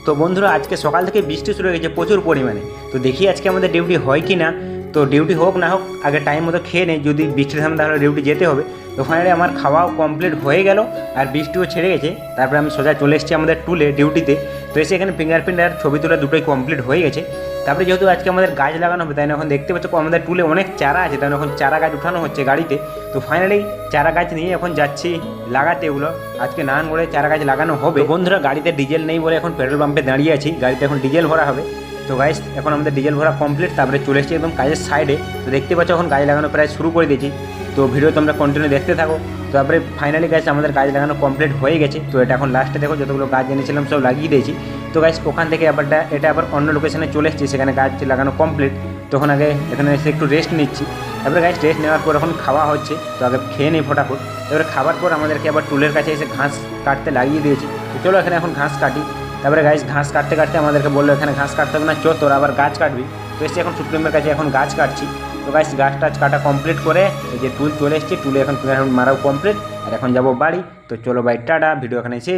তো বন্ধুরা আজকে সকাল থেকে বৃষ্টি শুরু হয়ে গেছে প্রচুর পরিমাণে। তো দেখি আজকে আমাদের ডিউটি হয় কি না। তো ডিউটি হোক না হোক আগে টাইম মতো খেয়ে নেই, যদি বৃষ্টির সামনে তাহলে ডিউটি যেতে হবে। তো ফাইনালি আমার খাওয়াও কমপ্লিট হয়ে গেল আর বৃষ্টিও ছেড়ে গেছে। তারপরে আমি সোজা চলে এসেছি আমাদের টুলে ডিউটিতে। তো এসে এখানে ফিঙ্গারপ্রিন্ট আর ছবি তোলা দুটোই কমপ্লিট হয়ে গেছে। তারপরে যেহেতু আজকে আমাদের গাছ লাগানো হবে, তাই না এখন দেখতে পাচ্ছ আমাদের টুলে অনেক চারা আছে, তাই না এখন চারা গাছ উঠানো হচ্ছে গাড়িতে। তো ফাইনালি চারা গাছ নিয়ে এখন যাচ্ছি লাগাতে এগুলো। আজকে নান করে চারা গাছ লাগানো হবে। তো বন্ধুরা গাড়িতে ডিজেল নেই বলে এখন পেট্রোল পাম্পে দাঁড়িয়ে আছি, গাড়িতে এখন ডিজেল ভরা হবে। তো গাইস এখন আমাদের ডিজেল ভরা কমপ্লিট, তারপরে চলে এসেছি একদম কাজের সাইডে। তো দেখতে পাচ্ছ এখন গাছ লাগানো প্রায় শুরু করে দিয়েছি। তো ভিডিও তোমরা কন্টিনিউ দেখতে থাকো। তারপরে ফাইনালি গাছ আমাদের গাছ লাগানো কমপ্লিট হয়ে গেছে। তো এটা এখন লাস্টে দেখো যতগুলো গাছ এনেছিলাম সব লাগিয়ে দিয়েছি। তো গাছ ওখান থেকে এটা আবার অন্য লোকেশনে চলে এসেছি, সেখানে গাছ লাগানো কমপ্লিট। তখন আগে এখানে এসে একটু রেস্ট নিচ্ছি। তারপরে গাছ রেস্ট নেওয়ার পর এখন খাওয়া হচ্ছে। তো আগে খেয়ে নিই ফটাফট। তারপরে খাবার পর আমাদেরকে আবার টুলের কাছে এসে ঘাস কাটতে লাগিয়ে দিয়েছি। তো চলো এখানে এখন ঘাস কাটি। তারপরে গাছ ঘাস কাটতে কাটতে আমাদেরকে বললো এখানে ঘাস কাটতে হবে না, তোর আবার গাছ কাটবি। তো এসে এখন সুপ্রিমের কাছে এখন গাছ কাটছি। তো গাছ টাছ কাটা কমপ্লিট করে এই যে টুল চলে এসেছি, টুলে এখন মারাও কমপ্লিট। আর এখন যাবো বাড়ি। তো চলো বাই, টাটা, ভিডিও এখানে শেষ।